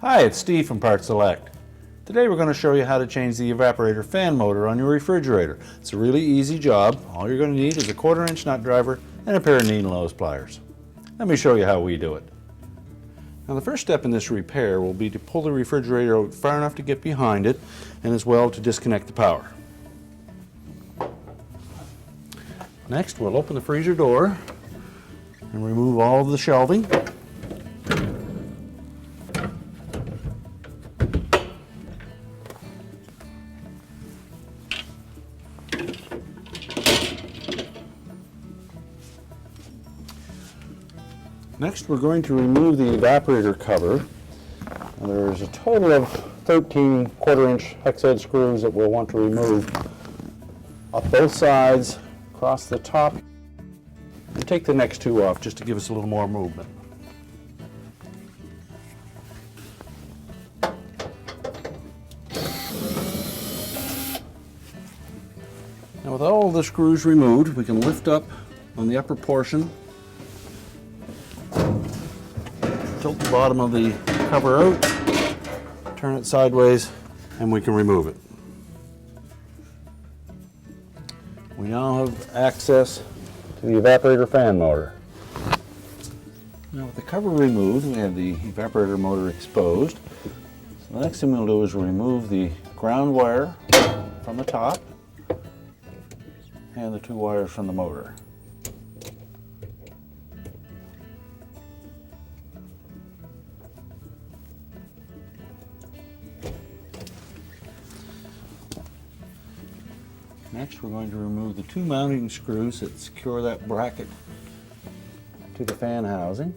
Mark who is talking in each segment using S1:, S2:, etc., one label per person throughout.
S1: Hi, it's Steve from PartSelect. Today we're going to show you how to change the evaporator fan motor on your refrigerator. It's a really easy job. All you're going to need is a 1/4-inch nut driver and a pair of needle-nose pliers. Let me show you how we do it. Now the first step in this repair will be to pull the refrigerator out far enough to get behind it and as well to disconnect the power. Next we'll open the freezer door and remove all of the shelving. Next, we're going to remove the evaporator cover. And there's a total of 13 1/4-inch hex head screws that we'll want to remove off both sides, across the top, and take the next two off just to give us a little more movement. Now with all the screws removed, we can lift up on the upper portion, tilt the bottom of the cover out, turn it sideways, and we can remove it. We now have access to the evaporator fan motor. Now with the cover removed, we have the evaporator motor exposed. So the next thing we'll do is remove the ground wire from the top and the two wires from the motor. Next, we're going to remove the two mounting screws that secure that bracket to the fan housing.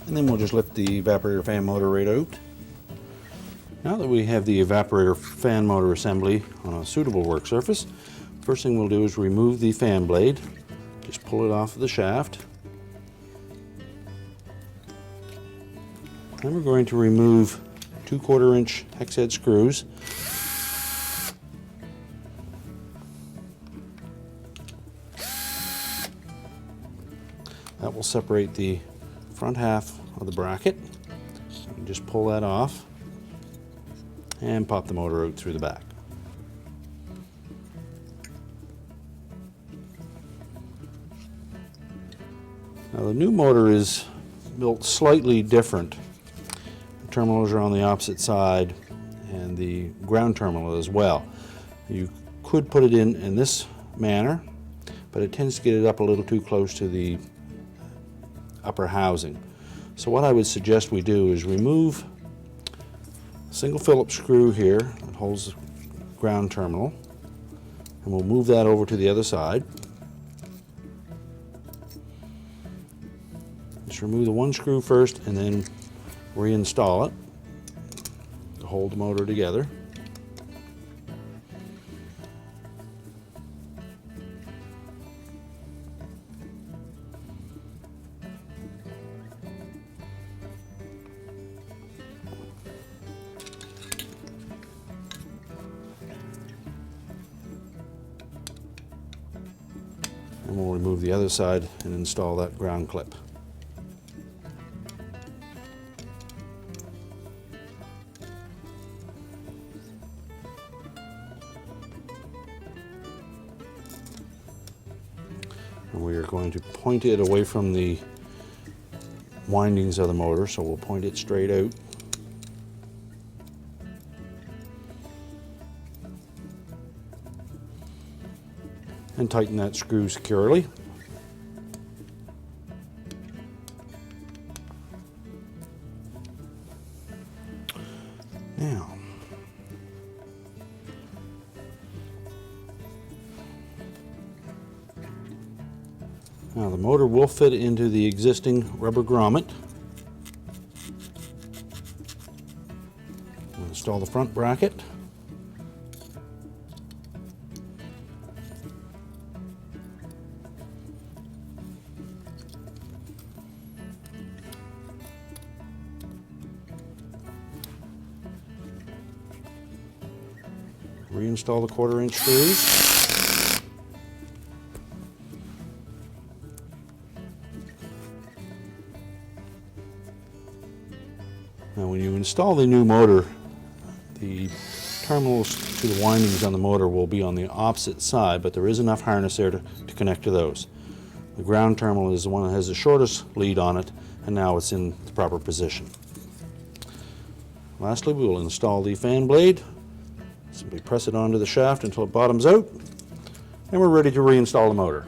S1: And then we'll just lift the evaporator fan motor right out. Now that we have the evaporator fan motor assembly on a suitable work surface, first thing we'll do is remove the fan blade. Just pull it off of the shaft. Then we're going to remove two 1/4-inch hex head screws. That will separate the front half of the bracket. So you just pull that off and pop the motor out through the back. Now the new motor is built slightly different. The terminals are on the opposite side and the ground terminal as well. You could put it in this manner, but it tends to get it up a little too close to the upper housing. So what I would suggest we do is remove a single Phillips screw here that holds the ground terminal, and we'll move that over to the other side. Just remove the one screw first and then reinstall it to hold the motor together. And we'll remove the other side and install that ground clip. And we are going to point it away from the windings of the motor, so we'll point it straight out. And tighten that screw securely. Now the motor will fit into the existing rubber grommet. We'll install the front bracket. Reinstall the 1/4-inch screws. Now when you install the new motor, the terminals to the windings on the motor will be on the opposite side, but there is enough harness there to connect to those. The ground terminal is the one that has the shortest lead on it, and now it's in the proper position. Lastly, we will install the fan blade. Simply press it onto the shaft until it bottoms out, and we're ready to reinstall the motor.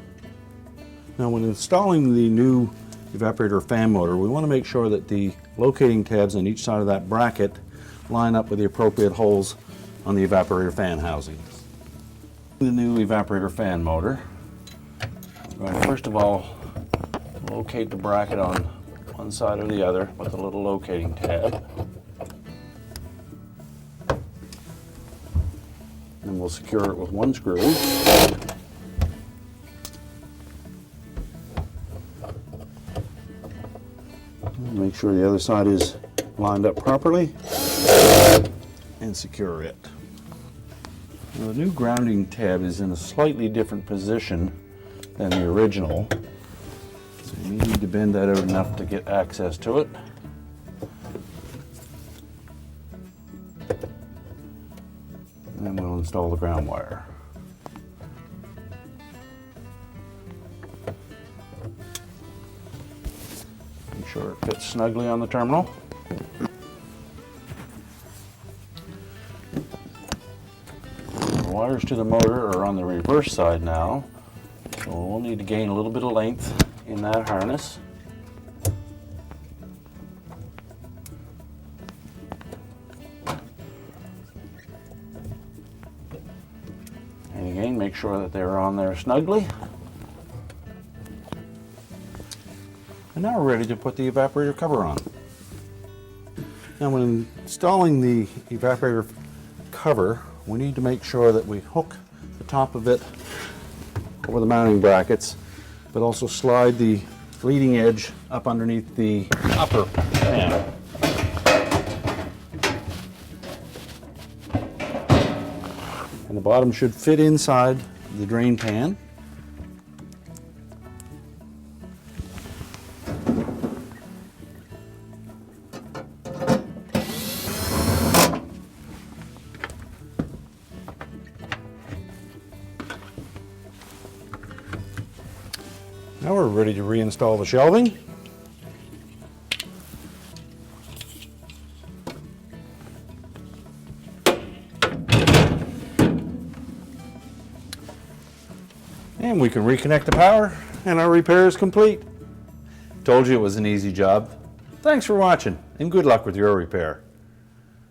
S1: Now when installing the new evaporator fan motor, we want to make sure that the locating tabs on each side of that bracket line up with the appropriate holes on the evaporator fan housing. The new evaporator fan motor, we're going to first of all locate the bracket on one side or the other with a little locating tab. And we'll secure it with one screw. Make sure the other side is lined up properly and secure it. Now, the new grounding tab is in a slightly different position than the original, so you need to bend that out enough to get access to it. And then we'll install the ground wire. Make sure it fits snugly on the terminal. The wires to the motor are on the reverse side now, so we'll need to gain a little bit of length in that harness. And again, make sure that they're on there snugly. And now we're ready to put the evaporator cover on. Now when installing the evaporator cover, we need to make sure that we hook the top of it over the mounting brackets, but also slide the leading edge up underneath the upper pan. And the bottom should fit inside the drain pan. Now we're ready to reinstall the shelving. And we can reconnect the power, and our repair is complete. Told you it was an easy job. Thanks for watching, and good luck with your repair.